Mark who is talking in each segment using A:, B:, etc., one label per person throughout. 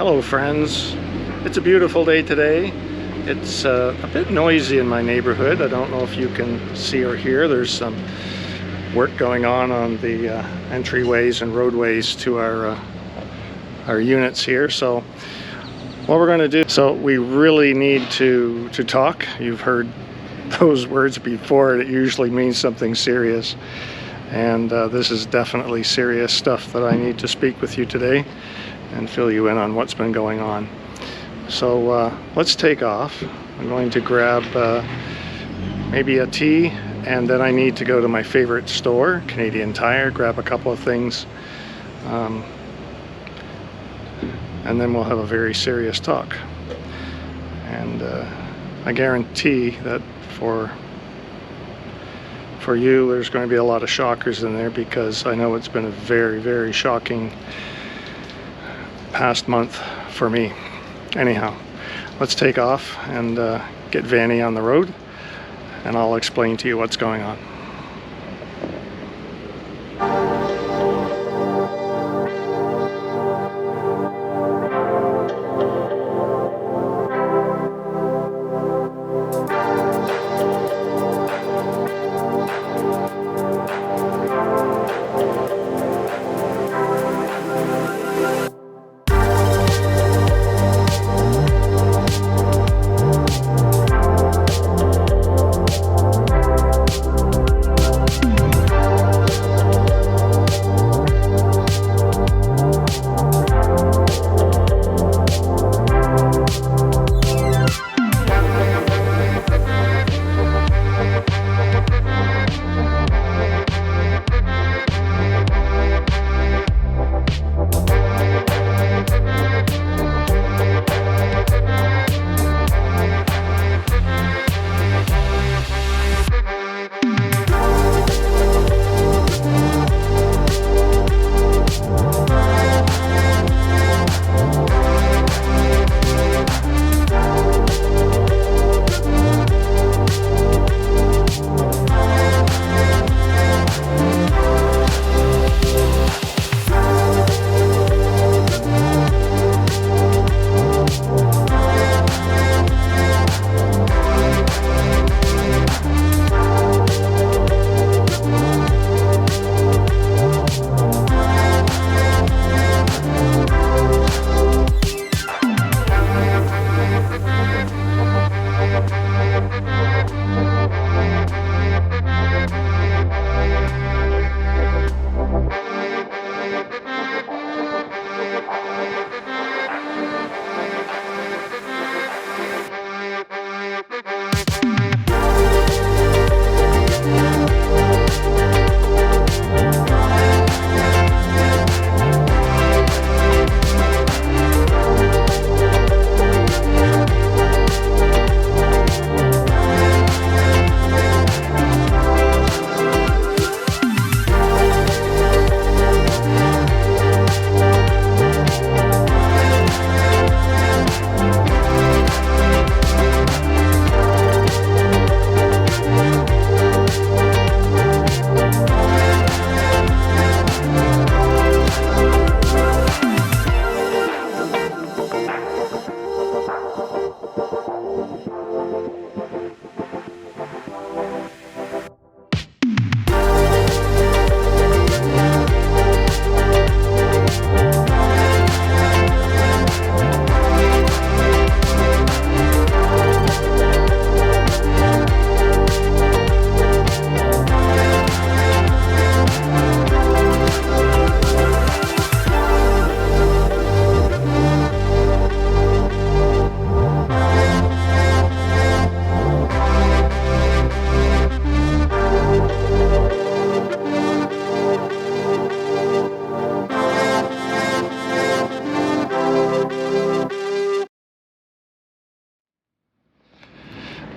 A: Hello friends, it's a beautiful day today. It's a bit noisy in my neighborhood. I don't know if you can see or hear. There's some work going on the entryways and roadways to our units here. So what we're going to do, so we really need to talk. You've heard those words before. It usually means something serious, and this is definitely serious stuff that I need to speak with you today and fill you in on what's been going on. So let's take off. I'm going to grab maybe a tea, and then I need to go to my favorite store, Canadian Tire, grab a couple of things, and then we'll have a very serious talk. And I guarantee that for you there's going to be a lot of shockers in there, because I know it's been a very, very shocking past month for me. Anyhow, let's take off and get Vanny on the road, and I'll explain to you what's going on.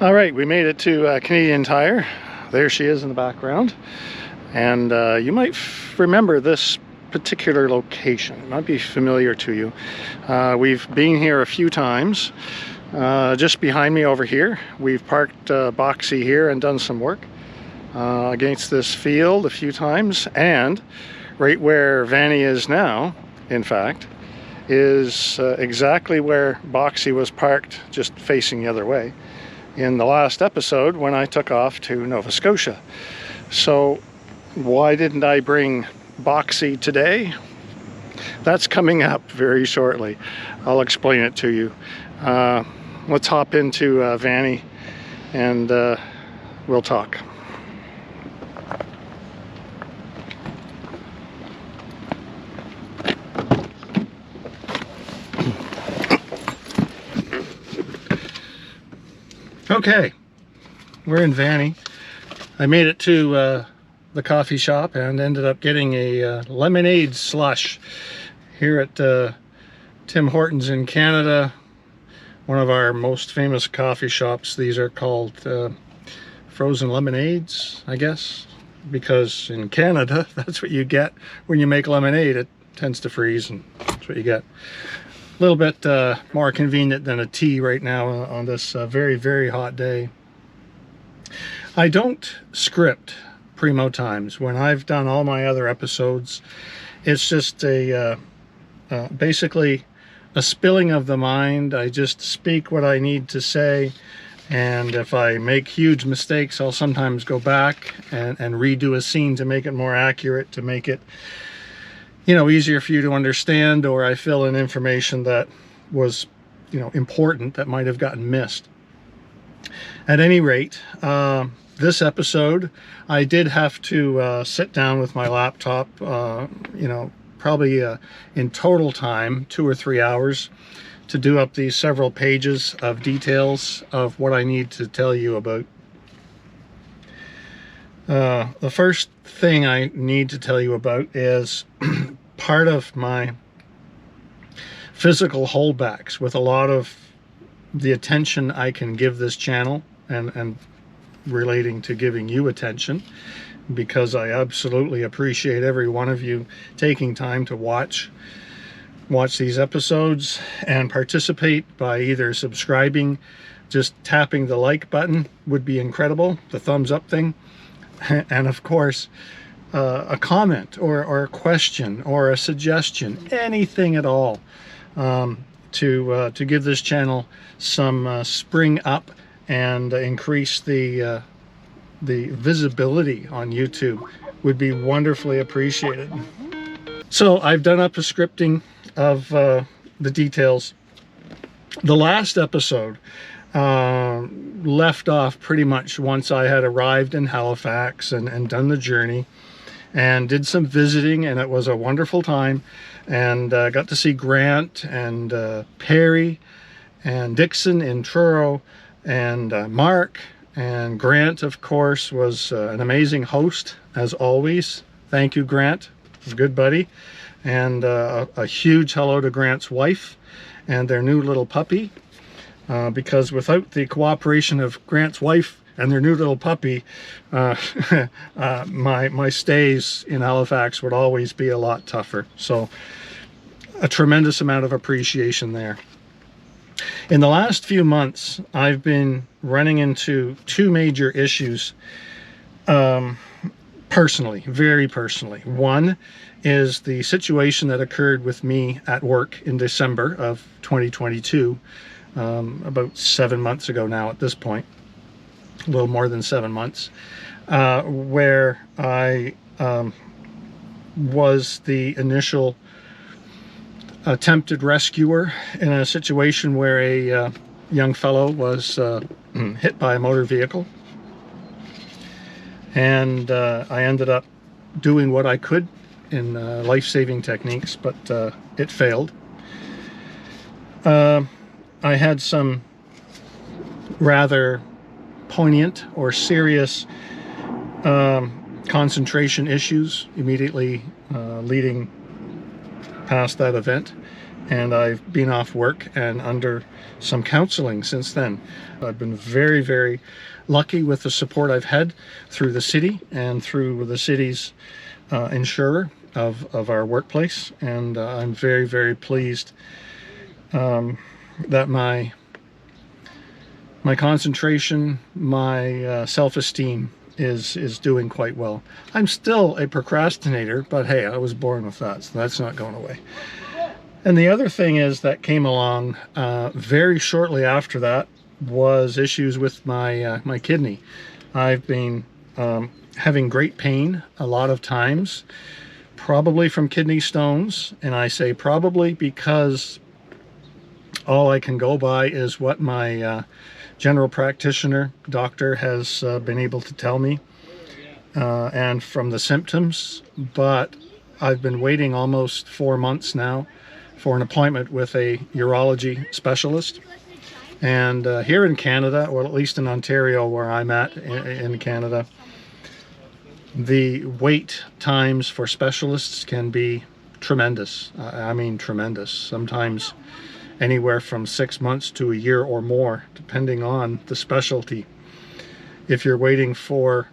A: All right, we made it to Canadian Tire. There she is in the background. And you might remember this particular location. It might be familiar to you. We've been here a few times. Just behind me over here, we've parked Boxy here and done some work against this field a few times. And right where Vanny is now, in fact, is exactly where Boxy was parked, just facing the other way, in the last episode when I took off to Nova Scotia. So why didn't I bring Boxy today? That's coming up very shortly. I'll explain it to you. Let's hop into Vanny and we'll talk. Okay, we're in Vanny. I made it to the coffee shop and ended up getting a lemonade slush here at Tim Hortons in Canada, one of our most famous coffee shops. These are called frozen lemonades, I guess, because in Canada that's what you get when you make lemonade. It tends to freeze, and that's what you get. A little bit more convenient than a tea right now on this very, very hot day. I don't script primotimes. When I've done all my other episodes, it's just a basically a spilling of the mind. I just speak what I need to say, and if I make huge mistakes, I'll sometimes go back and redo a scene to make it more accurate, to make it, you know, easier for you to understand, or I fill in information that was, you know, important that might have gotten missed. At any rate, this episode, I did have to sit down with my laptop, you know, probably in total time 2 or 3 hours to do up these several pages of details of what I need to tell you about. The first thing I need to tell you about is part of my physical holdbacks with a lot of the attention I can give this channel and relating to giving you attention, because I absolutely appreciate every one of you taking time to watch these episodes and participate by either subscribing, just tapping the like button would be incredible, the thumbs up thing, and of course a comment or a question or a suggestion, anything at all, to give this channel some spring up and increase the visibility on YouTube would be wonderfully appreciated. So I've done up a scripting of the details. The last episode left off pretty much once I had arrived in Halifax and done the journey and did some visiting, and it was a wonderful time, and got to see Grant and Perry and Dixon in Truro and Mark. And Grant, of course, was an amazing host, as always. Thank you, Grant. A good buddy. And a huge hello to Grant's wife and their new little puppy. Because without the cooperation of Grant's wife and their new little puppy, my stays in Halifax would always be a lot tougher. So a tremendous amount of appreciation there. In the last few months, I've been running into two major issues, personally, very personally. One is the situation that occurred with me at work in December of 2022, about 7 months ago now at this point, a little more than 7 months, where I was the initial attempted rescuer in a situation where a young fellow was hit by a motor vehicle, and I ended up doing what I could in life-saving techniques, but it failed. I had some rather poignant or serious concentration issues immediately leading past that event, and I've been off work and under some counseling since then. I've been very, very lucky with the support I've had through the city and through the city's insurer of our workplace, and I'm very, very pleased that my concentration, my self-esteem is doing quite well. I'm still a procrastinator, but hey, I was born with that, so that's not going away. And the other thing is that came along very shortly after that was issues with my my kidney. I've been having great pain a lot of times, probably from kidney stones, and I say probably because all I can go by is what my general practitioner doctor has been able to tell me, and from the symptoms. But I've been waiting almost 4 months now for an appointment with a urology specialist. And here in Canada, or at least in Ontario where I'm at in Canada, the wait times for specialists can be tremendous. I mean tremendous. Sometimes anywhere from 6 months to a year or more, depending on the specialty. If you're waiting for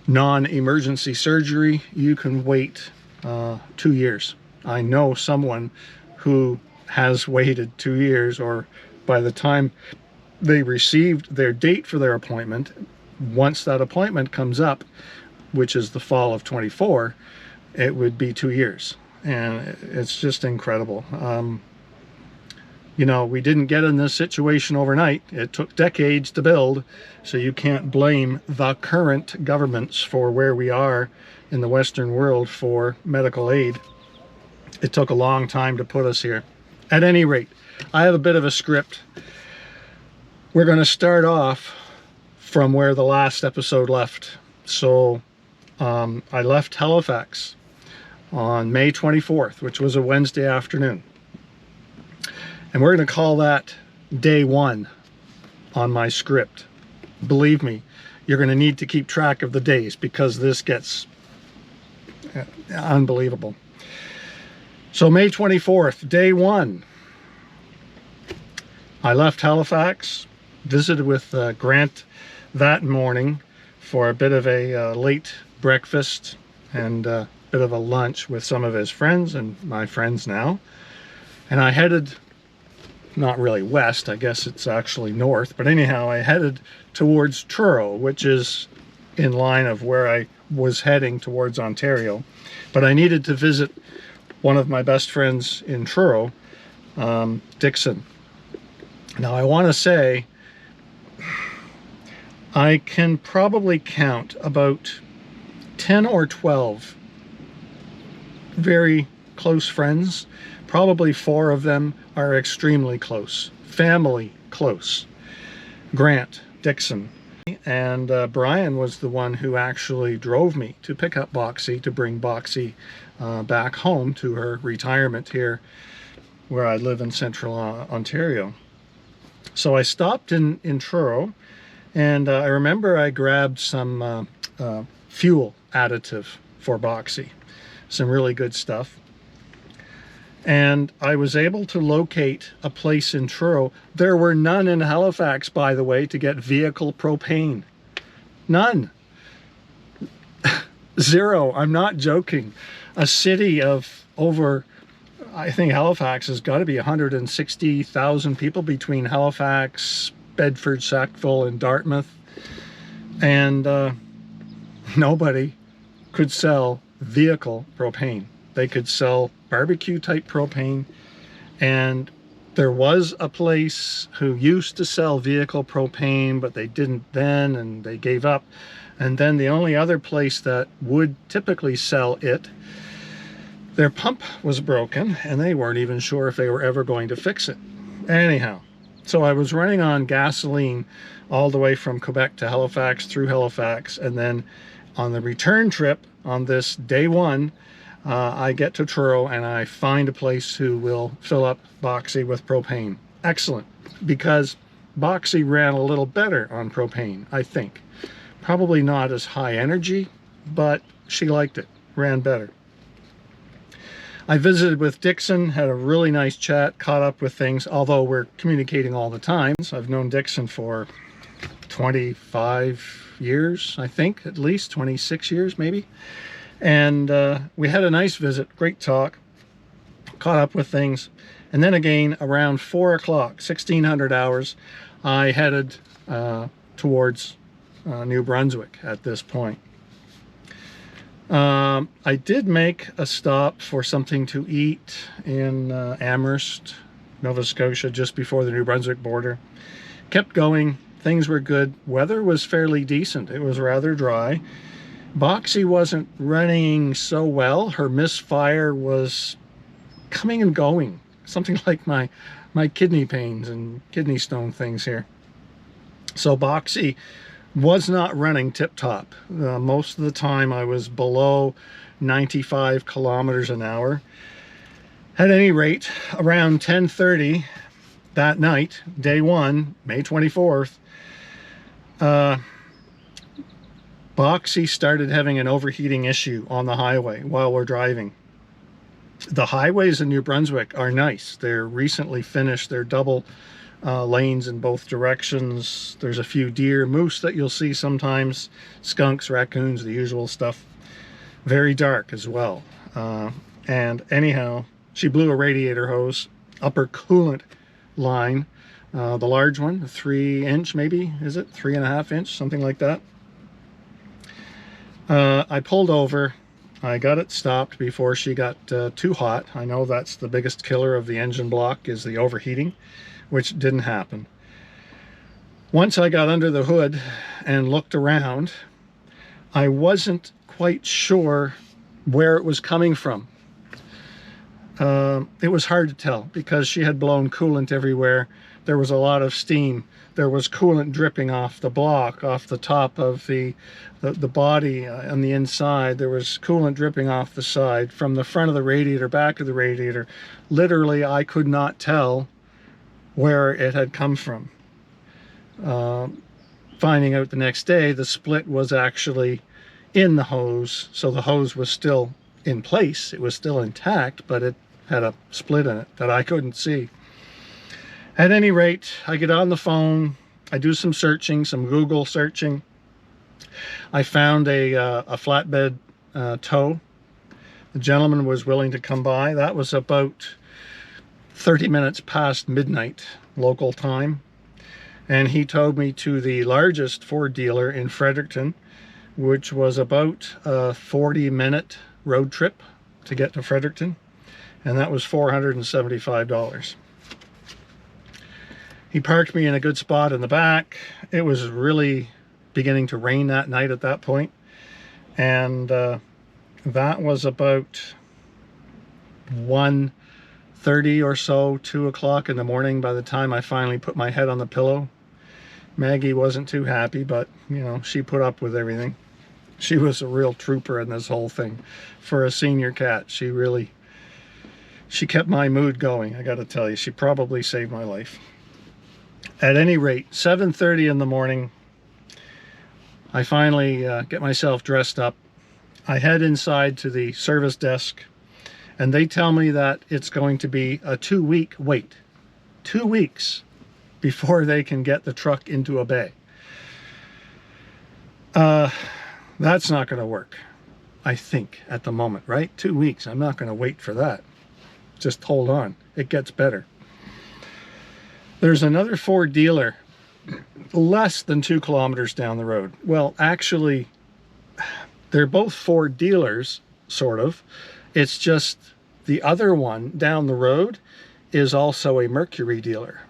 A: non-emergency surgery, you can wait 2 years. I know someone who has waited 2 years, or by the time they received their date for their appointment, once that appointment comes up, which is the fall of 24, it would be 2 years. And it's just incredible. You know, we didn't get in this situation overnight. It took decades to build, so you can't blame the current governments for where we are in the Western world for medical aid. It took a long time to put us here. At any rate, I have a bit of a script. We're going to start off from where the last episode left. So I left Halifax on May 24th, which was a Wednesday afternoon. And we're going to call that day 1 on my script. Believe me, you're going to need to keep track of the days because this gets unbelievable. So May 24th, day 1. I left Halifax, visited with Grant that morning for a bit of a late breakfast and a bit of a lunch with some of his friends and my friends now. And I headed, not really west, I guess it's actually north, but anyhow, I headed towards Truro, which is in line of where I was heading towards Ontario. But I needed to visit one of my best friends in Truro, Dixon. Now I want to say I can probably count about 10 or 12 very close friends. Probably 4 of them are extremely close, family close. Grant, Dixon, and Brian was the one who actually drove me to pick up Boxy, to bring Boxy back home to her retirement here where I live in central Ontario. So I stopped in Truro, and I remember I grabbed some fuel additive for Boxy, some really good stuff. And I was able to locate a place in Truro. There were none in Halifax, by the way, to get vehicle propane. None. 0. I'm not joking. A city of over, I think Halifax has got to be 160,000 people between Halifax, Bedford, Sackville, and Dartmouth. And nobody could sell vehicle propane. They could sell barbecue type propane, and there was a place who used to sell vehicle propane, but they didn't then, and they gave up. And then the only other place that would typically sell it, their pump was broken and they weren't even sure if they were ever going to fix it. Anyhow, so I was running on gasoline all the way from Quebec to Halifax, through Halifax, and then on the return trip on this day 1, I get to Truro and I find a place who will fill up Boxy with propane. Excellent, because Boxy ran a little better on propane, I think. Probably not as high energy, but she liked it, ran better. I visited with Dixon, had a really nice chat, caught up with things, although we're communicating all the time. So I've known Dixon for 25 years, I think, at least 26 years maybe. And we had a nice visit, great talk, caught up with things. And then again, around 4 o'clock, 1600 hours, I headed towards New Brunswick at this point. I did make a stop for something to eat in Amherst, Nova Scotia, just before the New Brunswick border. Kept going. Things were good. Weather was fairly decent. It was rather dry. Boxy wasn't running so well. Her misfire was coming and going. Something like my kidney pains and kidney stone things here. So Boxy was not running tip-top. Most of the time I was below 95 kilometers an hour. At any rate, around 10:30 that night, day 1, May 24th, Boxy started having an overheating issue on the highway while we're driving. The highways in New Brunswick are nice. They're recently finished. They're double lanes in both directions. There's a few deer, moose that you'll see sometimes, skunks, raccoons, the usual stuff. Very dark as well. And anyhow, she blew a radiator hose, upper coolant line, the large one, 3-inch maybe, is it? 3.5-inch, something like that. I pulled over. I got it stopped before she got too hot. I know that's the biggest killer of the engine block, is the overheating, which didn't happen. Once I got under the hood and looked around, I wasn't quite sure where it was coming from. It was hard to tell because she had blown coolant everywhere. There was a lot of steam. There was coolant dripping off the block, off the top of the body on the inside. There was coolant dripping off the side, from the front of the radiator, back of the radiator. Literally, I could not tell where it had come from. Finding out the next day, the split was actually in the hose, so the hose was still in place. It was still intact, but it had a split in it that I couldn't see. At any rate, I get on the phone, I do some searching, some Google searching. I found a flatbed tow. The gentleman was willing to come by. That was about 30 minutes past midnight local time. And he towed me to the largest Ford dealer in Fredericton, which was about a 40-minute road trip to get to Fredericton. And that was $475. He parked me in a good spot in the back. It was really beginning to rain that night at that point. And that was about 1:30 or so, 2 o'clock in the morning by the time I finally put my head on the pillow. Maggie wasn't too happy, but you know, she put up with everything. She was a real trooper in this whole thing. For a senior cat, she kept my mood going, I gotta tell you. She probably saved my life. At any rate, 7:30 in the morning, I finally get myself dressed up. I head inside to the service desk, and they tell me that it's going to be a 2-week wait. 2 weeks before they can get the truck into a bay. That's not going to work, I think, at the moment, right? 2 weeks. I'm not going to wait for that. Just hold on. It gets better. There's another Ford dealer less than 2 kilometers down the road. Well, actually, they're both Ford dealers, sort of. It's just the other one down the road is also a Mercury dealer.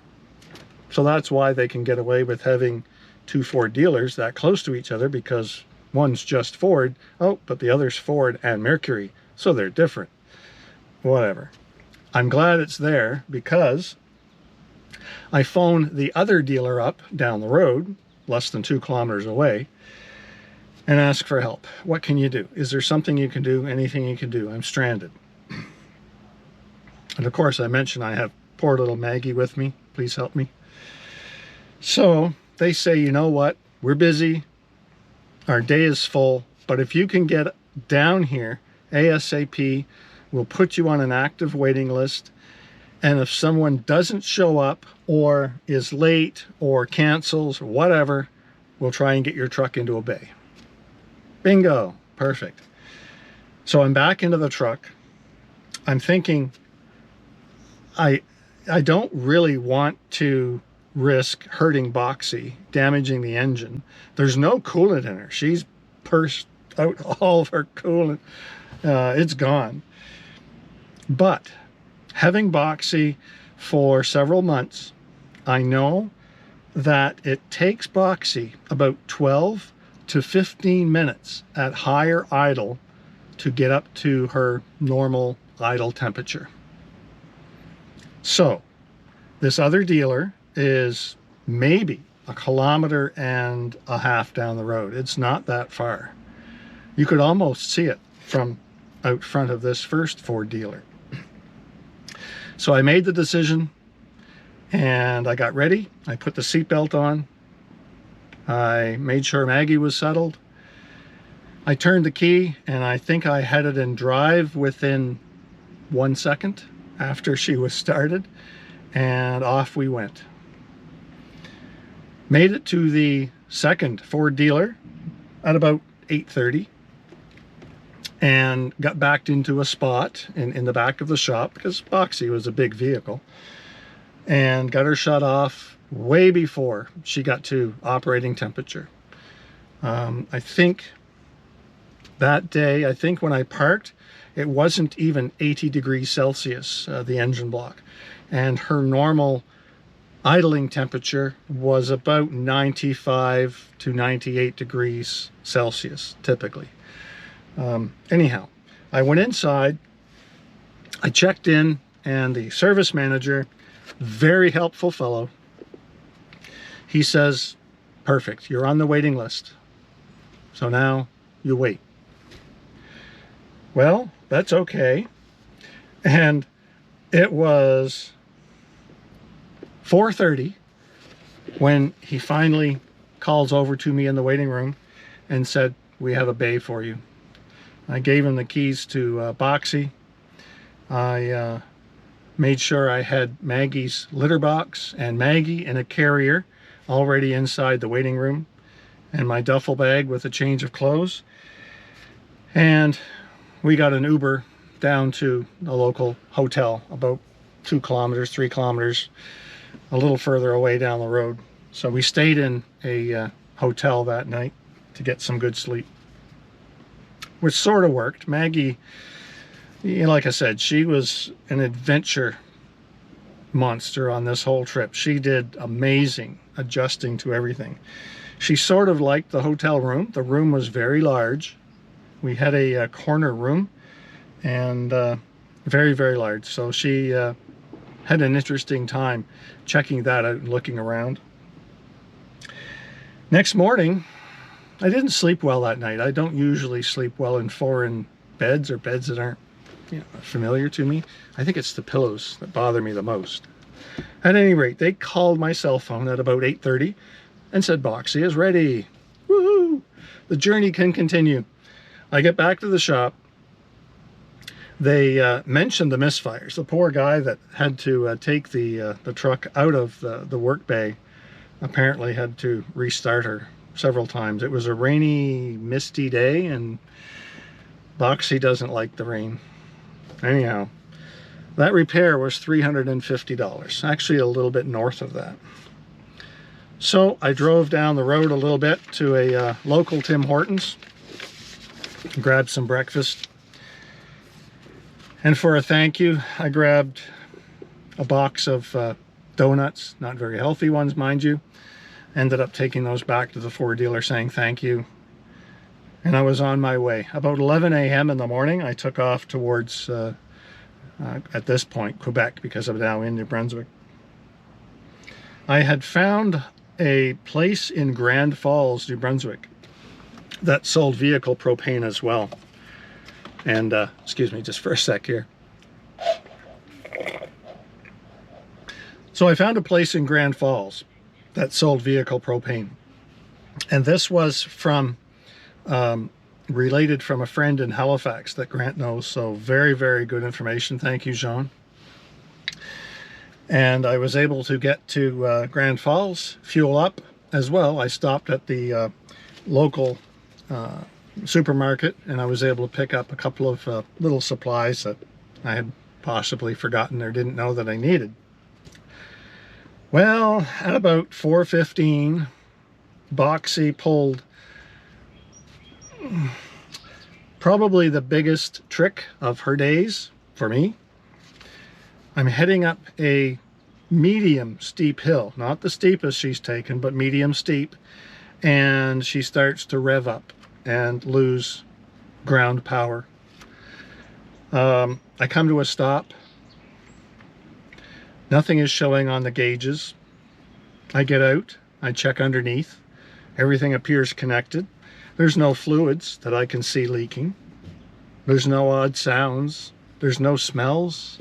A: So that's why they can get away with having 2 Ford dealers that close to each other, because one's just Ford, oh, but the other's Ford and Mercury, so they're different. Whatever. I'm glad it's there, because I phoned the other dealer up down the road, less than 2 kilometers away, and asked for help. What can you do? Is there something you can do? Anything you can do? I'm stranded. And of course, I mentioned I have poor little Maggie with me. Please help me. So they say, you know what? We're busy. Our day is full. But if you can get down here ASAP, we'll put you on an active waiting list. And if someone doesn't show up or is late or cancels or whatever, we'll try and get your truck into a bay. Bingo. Perfect. So I'm back into the truck. I'm thinking, I don't really want to risk hurting Boxy, damaging the engine. There's no coolant in her. She's sucked out all of our coolant. It's gone. But having Boxy for several months, I know that it takes Boxy about 12 to 15 minutes at higher idle to get up to her normal idle temperature. So this other dealer is maybe 1.5 kilometers down the road. It's not that far. You could almost see it from out front of this first Ford dealer. So I made the decision and I got ready. I put the seatbelt on. I made sure Maggie was settled. I turned the key and I think I had it in drive within 1 second after she was started, and off we went. Made it to the second Ford dealer at about 8:30 and got backed into a spot in the back of the shop because Boxy was a big vehicle, and got her shut off way before she got to operating temperature. I think that day, when I parked, it wasn't even 80 degrees Celsius, the engine block. And her normal idling temperature was about 95 to 98 degrees Celsius, typically. Anyhow, I went inside, I checked in, and the service manager, very helpful fellow, he says, "Perfect, you're on the waiting list. So now you wait." Well, that's okay. And it was 4:30 when he finally calls over to me in the waiting room and said, "We have a bay for you." I gave him the keys to Boxy. I made sure I had Maggie's litter box and Maggie in a carrier already inside the waiting room, and my duffel bag with a change of clothes. And we got an Uber down to a local hotel about 2 kilometers, 3 kilometers, a little further away down the road. So we stayed in a hotel that night to get some good sleep, which sort of worked. Maggie, like I said, she was an adventure monster on this whole trip. She did amazing adjusting to everything. She sort of liked the hotel room. The room was very large. We had a corner room, and very, very large. So she had an interesting time checking that out and looking around. Next morning, I didn't sleep well that night. I don't usually sleep well in foreign beds or beds that aren't familiar to me. I think it's the pillows that bother me the most. At any rate, they called my cell phone at about 8:30 and said, "Boxy is ready. Woohoo! The journey can continue." I get back to the shop. They mentioned the misfires. The poor guy that had to take the truck out of the work bay apparently had to restart her several times. It was a rainy, misty day, and Boxy doesn't like the rain. Anyhow, that repair was $350, actually a little bit north of that. So I drove down the road a little bit to a local Tim Hortons, grabbed some breakfast, and for a thank you, I grabbed a box of donuts, not very healthy ones, mind you. Ended up taking those back to the Ford dealer saying thank you, and I was on my way. About 11 a.m. in the morning, I took off towards, at this point, Quebec, because I'm now in New Brunswick. I had found a place in Grand Falls, New Brunswick, that sold vehicle propane as well. And excuse me just for a sec here. So I found a place in Grand Falls that sold vehicle propane, and this was from related from a friend in Halifax that Grant knows. So very, very good information. Thank you, Jean. And I was able to get to Grand Falls, fuel up as well. I stopped at the local supermarket, and I was able to pick up a couple of little supplies that I had possibly forgotten or didn't know that I needed. Well, at about 4:15, Boxy pulled probably the biggest trick of her days for me. I'm heading up a medium steep hill, not the steepest she's taken, but medium steep, and she starts to rev up and lose ground power. I come to a stop. Nothing is showing on the gauges. I get out, I check underneath. Everything appears connected. There's no fluids that I can see leaking. There's no odd sounds. There's no smells.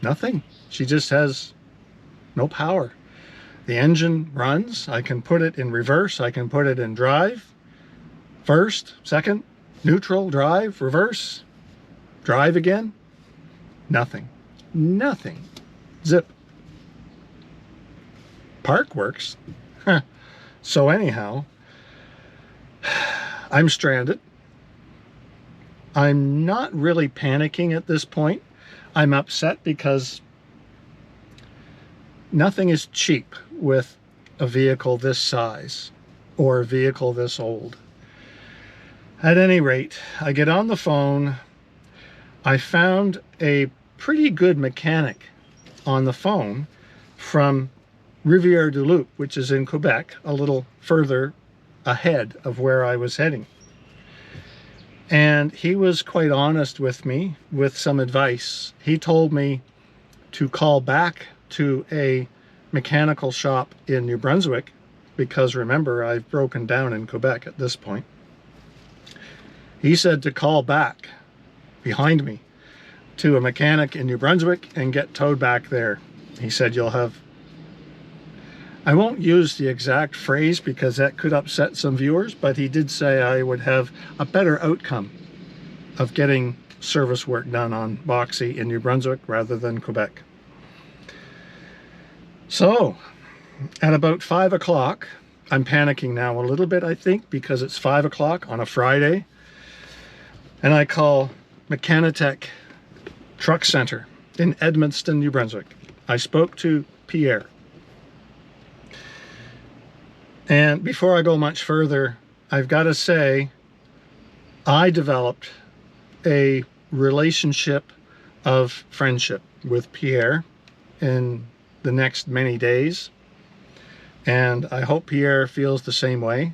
A: Nothing. She just has no power. The engine runs. I can put it in reverse. I can put it in drive. First, second, neutral, drive, reverse, drive again. Nothing. Nothing. Zip. Park works. So anyhow, I'm stranded. I'm not really panicking at this point. I'm upset because nothing is cheap with a vehicle this size or a vehicle this old. At any rate, I get on the phone. I found a pretty good mechanic on the phone from Rivière-du-Loup, which is in Quebec, a little further ahead of where I was heading. And he was quite honest with me with some advice. He told me to call back to a mechanical shop in New Brunswick, because remember, I've broken down in Quebec at this point. He said to call back behind me to a mechanic in New Brunswick and get towed back there. He said you'll have, I won't use the exact phrase because that could upset some viewers, but he did say I would have a better outcome of getting service work done on Boxy in New Brunswick rather than Quebec. So at about 5 o'clock, I'm panicking now a little bit, I think, because it's 5 o'clock on a Friday, and I call Mechanitech Truck Center in Edmundston, New Brunswick. I spoke to Pierre. And before I go much further, I've got to say, I developed a relationship of friendship with Pierre in the next many days. And I hope Pierre feels the same way.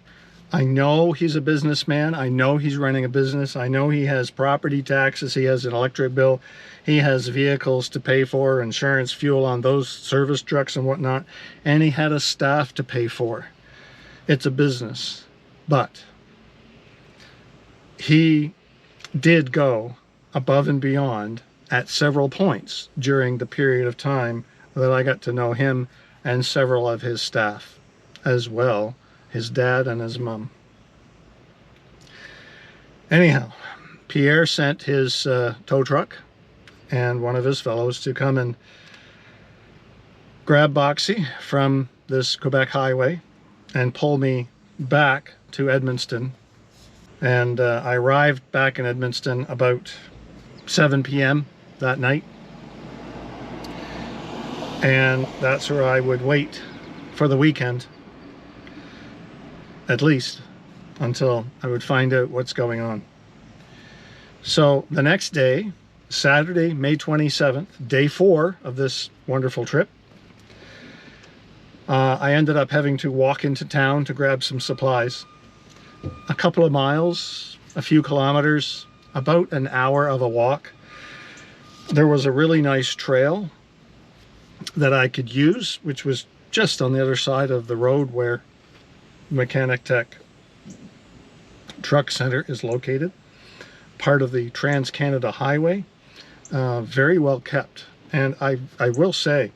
A: I know he's a businessman. I know he's running a business. I know he has property taxes. He has an electric bill. He has vehicles to pay for, insurance, fuel on those service trucks and whatnot. And he had a staff to pay for. It's a business. But he did go above and beyond at several points during the period of time that I got to know him and several of his staff as well, his dad and his mom. Anyhow, Pierre sent his tow truck and one of his fellows to come and grab Boxy from this Quebec highway and pull me back to Edmundston. And I arrived back in Edmundston about 7 p.m. that night. And that's where I would wait for the weekend, at least, until I would find out what's going on. So the next day, Saturday, May 27th, day 4 of this wonderful trip, I ended up having to walk into town to grab some supplies. A couple of miles, a few kilometers, about an hour of a walk. There was a really nice trail that I could use, which was just on the other side of the road where Mechanitech Truck Center is located. Part of the Trans-Canada Highway. Very well kept. And I will say,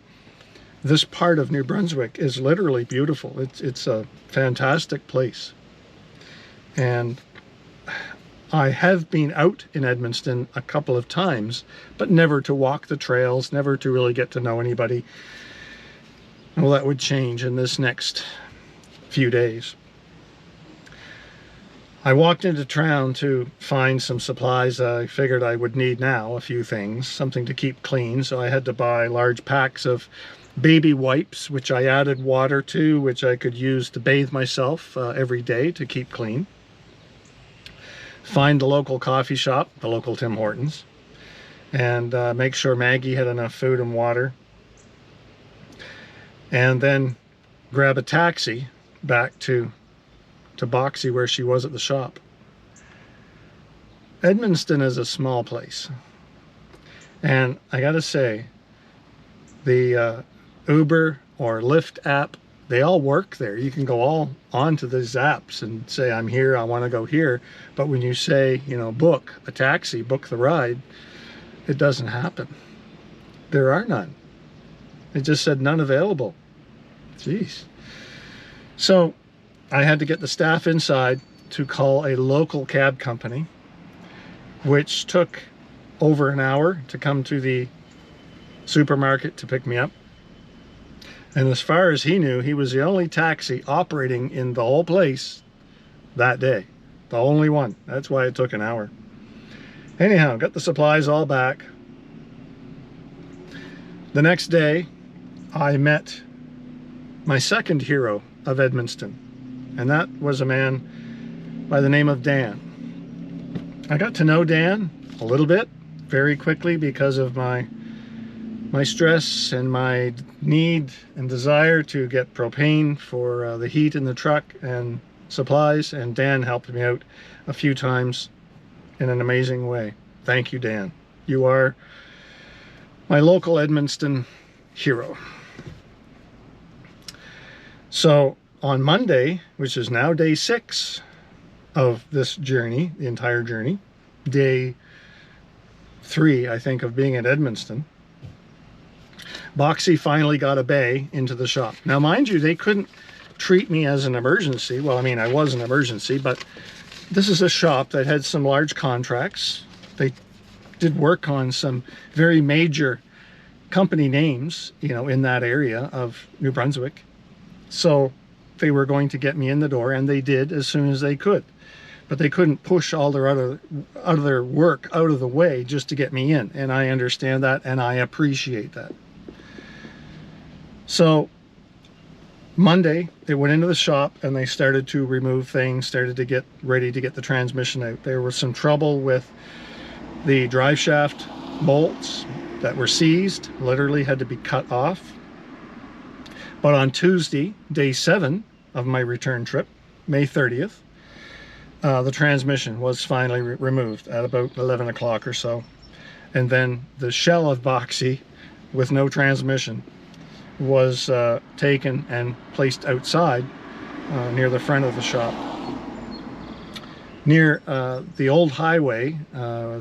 A: this part of New Brunswick is literally beautiful. It's a fantastic place. And I have been out in Edmundston a couple of times, but never to walk the trails, never to really get to know anybody. Well, that would change in this next few days. I walked into town to find some supplies I figured I would need now, a few things, something to keep clean, so I had to buy large packs of baby wipes, which I added water to, which I could use to bathe myself every day to keep clean. find the local coffee shop, the local Tim Hortons, and make sure Maggie had enough food and water, and then grab a taxi back to Boxey where she was at the shop. Edmundston is a small place, and I gotta say, the Uber or Lyft app, they all work there. You can go all onto these apps and say, I'm here, I want to go here. But when you say, you know, book a taxi, book the ride, it doesn't happen. There are none. It just said none available. Jeez. So I had to get the staff inside to call a local cab company, which took over an hour to come to the supermarket to pick me up. And as far as he knew, he was the only taxi operating in the whole place that day. The only one. That's why it took an hour. Anyhow, got the supplies all back. The next day, I met my second hero of Edmundston, and that was a man by the name of Dan. I got to know Dan a little bit very quickly because of my stress and my need and desire to get propane for the heat in the truck and supplies, and Dan helped me out a few times in an amazing way. Thank you, Dan. You are my local Edmundston hero. So on Monday, which is now day 6 of this journey, the entire journey, day 3, I think, of being at Edmundston, Boxey finally got a bay into the shop. Now, mind you, they couldn't treat me as an emergency. Well, I mean, I was an emergency, but this is a shop that had some large contracts. They did work on some very major company names, you know, in that area of New Brunswick. So they were going to get me in the door, and they did as soon as they could. But they couldn't push all their other work out of the way just to get me in. And I understand that, and I appreciate that. So Monday, they went into the shop and they started to remove things, started to get ready to get the transmission out. There was some trouble with the drive shaft bolts that were seized, literally had to be cut off. But on Tuesday, day 7 of my return trip, May 30th, the transmission was finally removed at about 11 o'clock or so. And then the shell of Boxey with no transmission was taken and placed outside near the front of the shop. Near the old highway,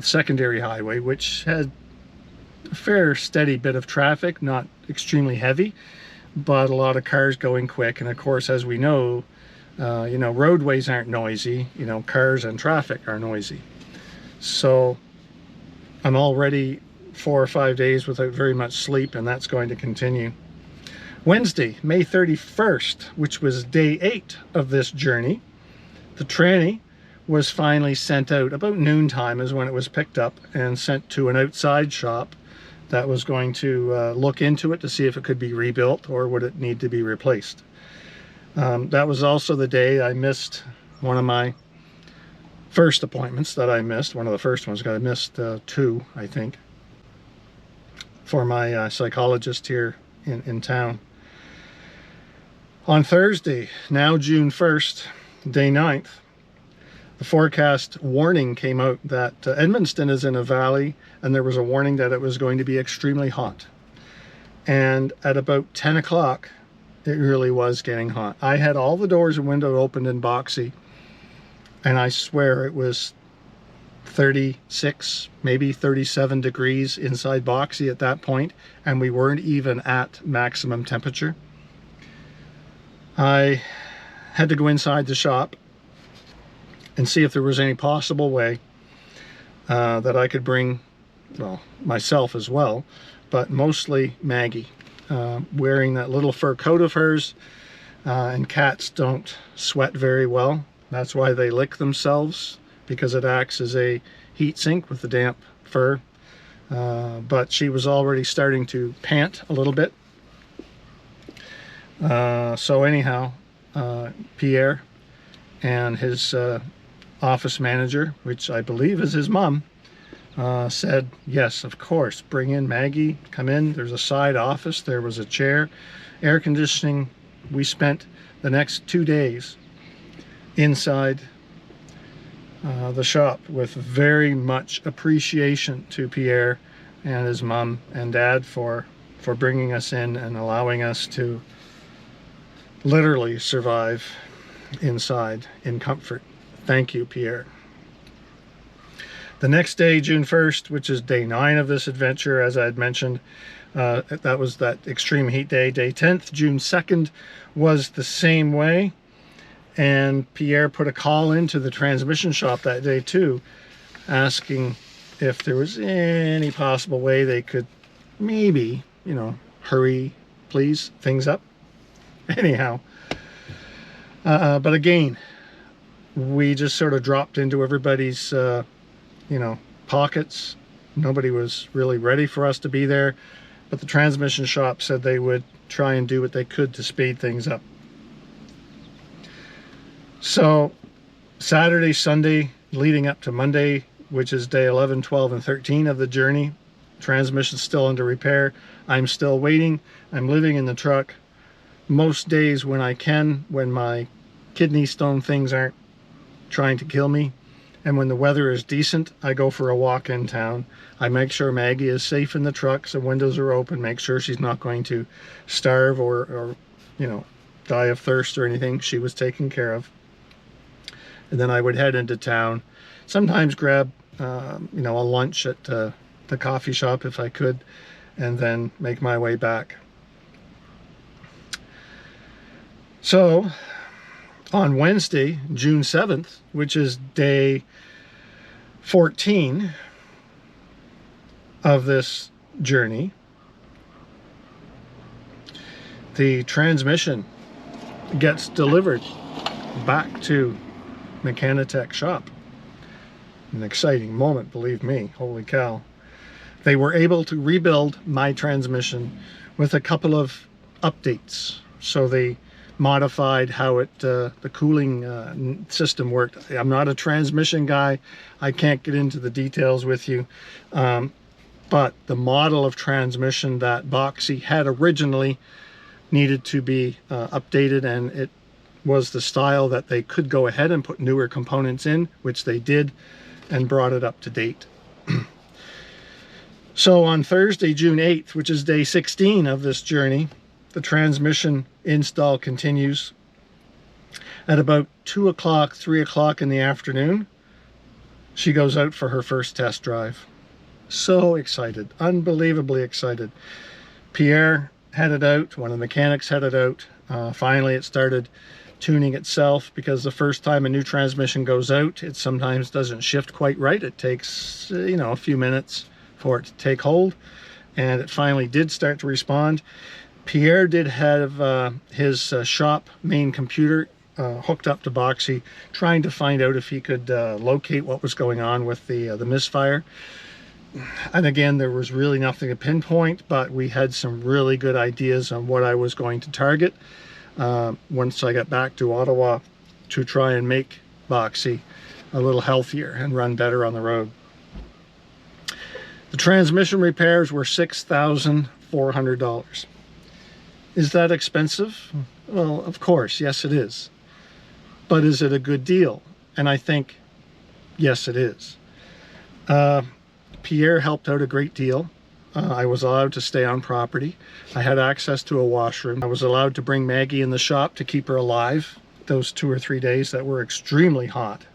A: secondary highway, which had a fair steady bit of traffic, not extremely heavy, but a lot of cars going quick. And of course, as we know, you know, roadways aren't noisy, you know, cars and traffic are noisy. So I'm already 4 or 5 days without very much sleep, and that's going to continue. Wednesday, May 31st, which was day 8 of this journey, the tranny was finally sent out. About noontime is when it was picked up and sent to an outside shop that was going to look into it to see if it could be rebuilt or would it need to be replaced. That was also the day I missed one of my first appointments that I missed. One of the first ones, I missed 2, I think, for my psychologist here in town. On Thursday, now June 1st, day 9th, the forecast warning came out that Edmundston is in a valley, and there was a warning that it was going to be extremely hot. And at about 10 o'clock, it really was getting hot. I had all the doors and windows opened in Boxey, and I swear it was 36, maybe 37 degrees inside Boxey at that point, and we weren't even at maximum temperature. I had to go inside the shop and see if there was any possible way that I could bring, well, myself as well, but mostly Maggie, wearing that little fur coat of hers, and cats don't sweat very well. That's why they lick themselves, because it acts as a heat sink with the damp fur. But she was already starting to pant a little bit. So anyhow, Pierre and his office manager, which I believe is his mom, said, yes, of course, bring in Maggie, come in. There's a side office, there was a chair, air conditioning. We spent the next 2 days inside the shop with very much appreciation to Pierre and his mom and dad for bringing us in and allowing us to literally survive inside in comfort. Thank you, Pierre. The next day, June 1st, which is day 9 of this adventure, as I had mentioned, that was that extreme heat day. Day 10th, June 2nd, was the same way. And Pierre put a call into the transmission shop that day too, asking if there was any possible way they could maybe, you know, hurry, please, things up. Anyhow, but again, we just sort of dropped into everybody's, you know, pockets. Nobody was really ready for us to be there, but the transmission shop said they would try and do what they could to speed things up. So Saturday, Sunday, leading up to Monday, which is day 11, 12, and 13 of the journey, transmission's still under repair. I'm still waiting. I'm living in the truck most days when I can, when my kidney stone things aren't trying to kill me. And when the weather is decent, I go for a walk in town. I make sure Maggie is safe in the truck, so windows are open, make sure she's not going to starve or you know, die of thirst or anything. She was taken care of. And then I would head into town, sometimes grab you know, a lunch at the coffee shop if I could, and then make my way back. So on Wednesday, June 7th, which is day 14 of this journey, the transmission gets delivered back to Mechanitech shop. An exciting moment, believe me. Holy cow. They were able to rebuild my transmission with a couple of updates. So they modified how it the cooling system worked. I'm not a transmission guy. I can't get into the details with you. But the model of transmission that Boxy had originally needed to be updated, and it was the style that they could go ahead and put newer components in, which they did, and brought it up to date. So on Thursday, June 8th, which is day 16 of this journey, the transmission install continues. At about 2 o'clock, 3 o'clock in the afternoon, she goes out for her first test drive. So excited, unbelievably excited. Pierre headed out, one of the mechanics headed out. Finally, it started tuning itself, because the first time a new transmission goes out, it sometimes doesn't shift quite right. It takes, you know, a few minutes for it to take hold, and it finally did start to respond. Pierre did have his shop main computer hooked up to Boxy, trying to find out if he could locate what was going on with the misfire. And again, there was really nothing to pinpoint, but we had some really good ideas on what I was going to target once I got back to Ottawa, to try and make Boxy a little healthier and run better on the road. The transmission repairs were $6,400. Is that expensive? Well, of course, yes it is. But is it a good deal? And I think, yes it is. Pierre helped out a great deal. I was allowed to stay on property. I had access to a washroom. I was allowed to bring Maggie in the shop to keep her alive those 2 or 3 days that were extremely hot,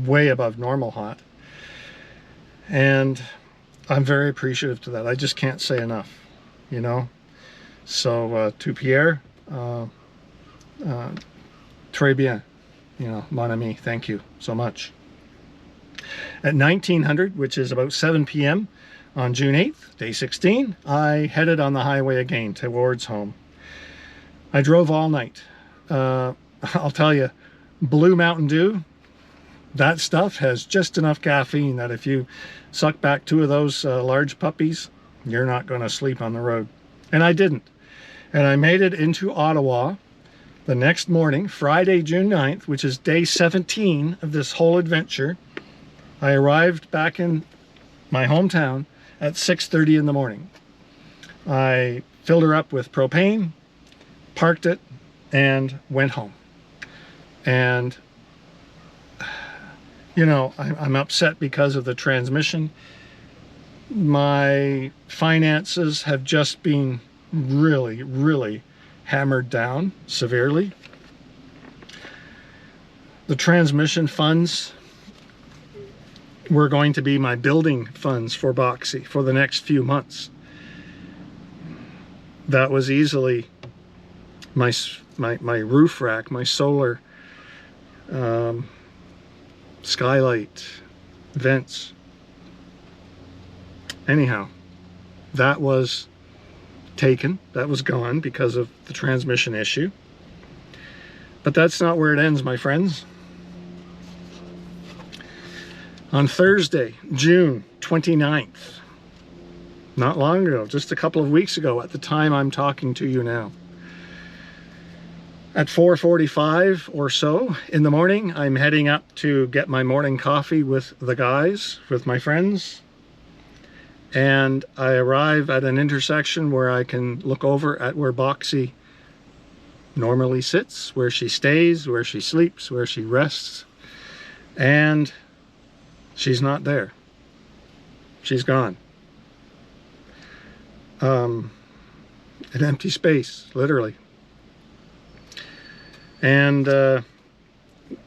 A: way above normal hot. And I'm very appreciative to that. I just can't say enough, you know. So to Pierre, très bien, you know, mon ami, thank you so much. At 1900, which is about 7 p.m. on June 8th, day 16, I headed on the highway again towards home. I drove all night. I'll tell you, Blue Mountain Dew, that stuff has just enough caffeine that if you suck back 2 of those large puppies, you're not going to sleep on the road. And I didn't. And I made it into Ottawa The next morning, Friday, June 9th, which is day 17 of this whole adventure, I arrived back in my hometown at 6:30 in the morning. I filled her up with propane, parked it, and went home. And, you know, I'm upset because of the transmission. My finances have just been really hammered down severely. The transmission funds were going to be my building funds for Boxy for the next few months. That was easily my roof rack, my solar, skylight, vents. Anyhow, that was taken, that was gone because of the transmission issue. But that's not where it ends, my friends. On Thursday, June 29th, not long ago, just a couple of weeks ago at the time I'm talking to you now, at 4:45 or so in the morning, I'm heading up to get my morning coffee with the guys, with my friends. And I arrive at an intersection where I can look over at where Boxy normally sits, where she stays, where she sleeps, where she rests. And she's not there. She's gone. An empty space, literally. And,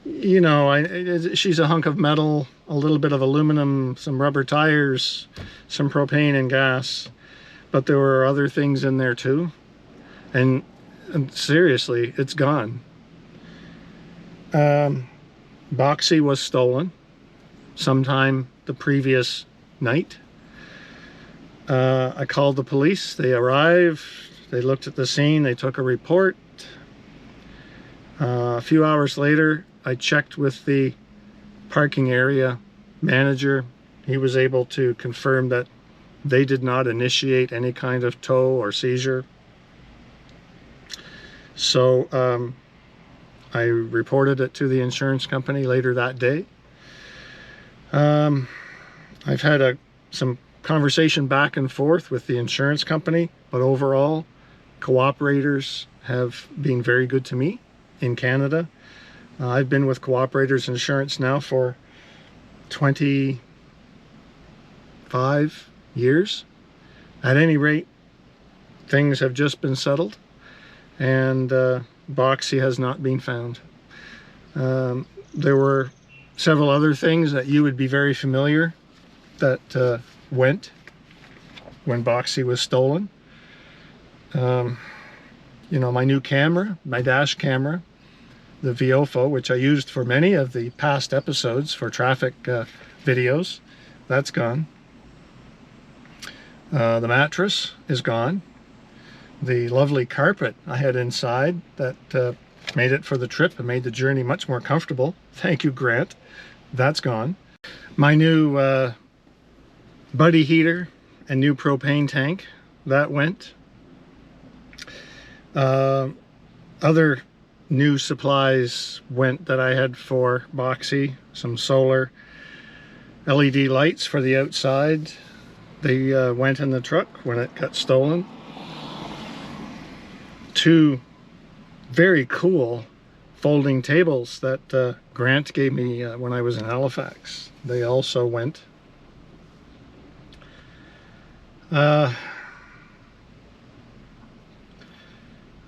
A: you know, she's a hunk of metal, a little bit of aluminum, some rubber tires, some propane and gas. But there were other things in there too. And seriously, it's gone. Boxy was stolen sometime the previous night. I called the police. They arrived. They looked at the scene. They took a report. A few hours later, I checked with the parking area manager. He was able to confirm that they did not initiate any kind of tow or seizure. So I reported it to the insurance company later that day. I've had some conversation back and forth with the insurance company, but overall, cooperators have been very good to me in Canada. I've been with Cooperators Insurance now for 25 years. At any rate, things have just been settled, and Boxy has not been found. There were several other things that you would be very familiar that went when Boxy was stolen. You know, my new camera, my dash camera, the Viofo, which I used for many of the past episodes for traffic videos, that's gone. The mattress is gone. The lovely carpet I had inside that made it for the trip and made the journey much more comfortable. Thank you, Grant. That's gone. My new buddy heater and new propane tank, that went. Other new supplies went that I had for Boxy. Some solar LED lights for the outside. They went in the truck when it got stolen. Two very cool folding tables that Grant gave me when I was in Halifax. They also went.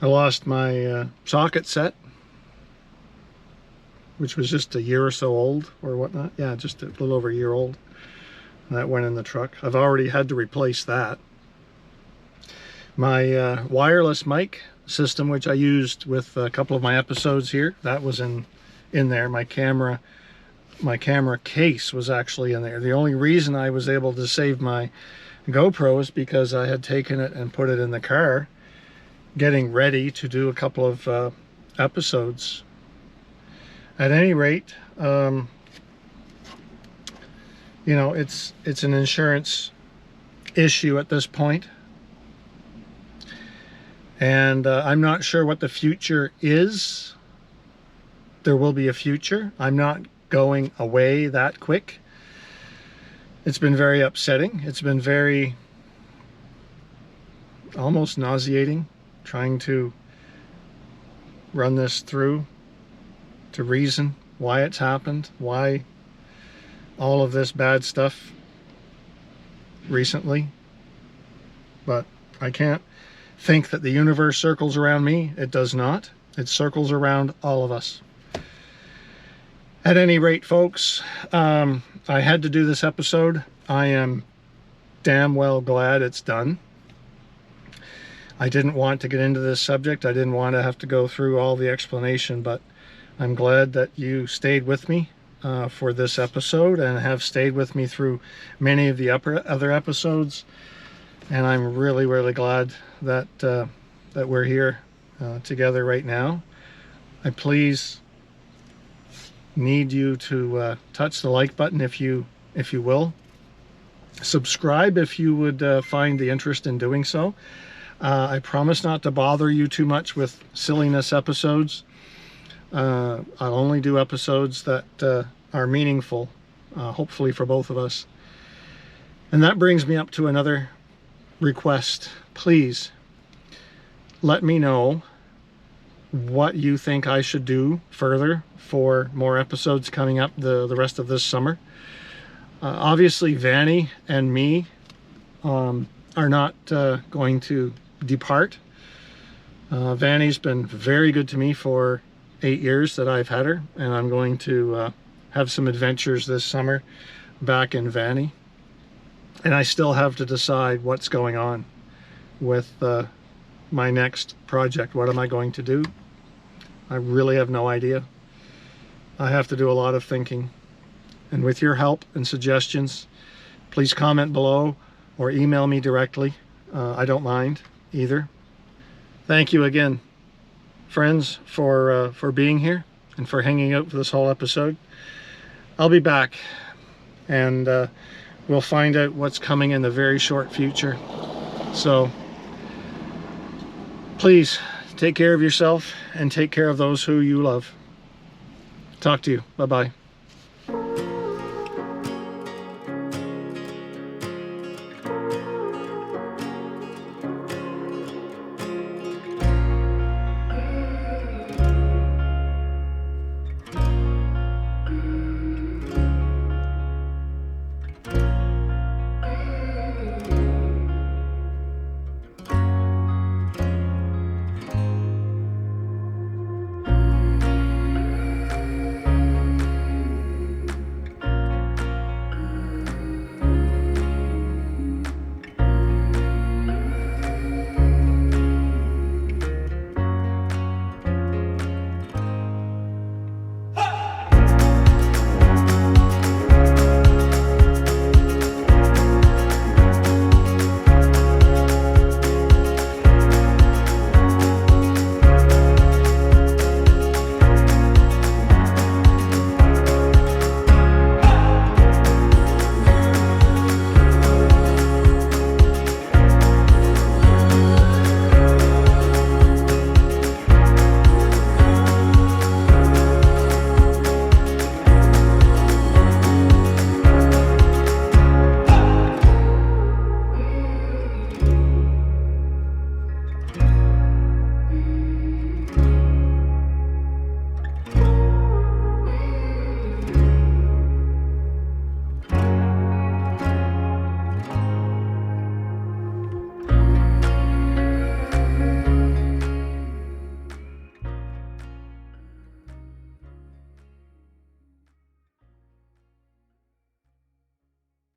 A: I lost my socket set, which was just a year or so old or whatnot. Yeah, just a little over a year old. That went in the truck. I've already had to replace that. My wireless mic system, which I used with a couple of my episodes here, that was in there. My camera case was actually in there. The only reason I was able to save my GoPro is because I had taken it and put it in the car, getting ready to do a couple of episodes. At any rate, you know, it's an insurance issue at this point. And I'm not sure what the future is. There will be a future. I'm not going away that quick. It's been very upsetting. It's been very almost nauseating trying to run this through, to reason why it's happened, why all of this bad stuff recently. But I can't think that the universe circles around me. It does not. It circles around all of us. At any rate, folks, I had to do this episode. I am damn well glad it's done. I didn't want to get into this subject. I didn't want to have to go through all the explanation, but I'm glad that you stayed with me for this episode and have stayed with me through many of the other episodes. And I'm really, really glad that that we're here together right now. I please need you to touch the like button if you will. Subscribe if you would find the interest in doing so. I promise not to bother you too much with silliness episodes. I'll only do episodes that are meaningful, hopefully for both of us. And that brings me up to another request. Please let me know what you think I should do further for more episodes coming up the rest of this summer. Obviously Vanny and me are not going to depart. Vanny's been very good to me for 8 years that I've had her, and I'm going to have some adventures this summer back in Vanny. And I still have to decide what's going on with my next project. What am I going to do? I really have no idea. I have to do a lot of thinking. And with your help and suggestions, please comment below or email me directly. I don't mind either. Thank you again, friends, for being here and for hanging out for this whole episode. I'll be back, and we'll find out what's coming in the very short future. So please take care of yourself and take care of those who you love. Talk to you. Bye-bye.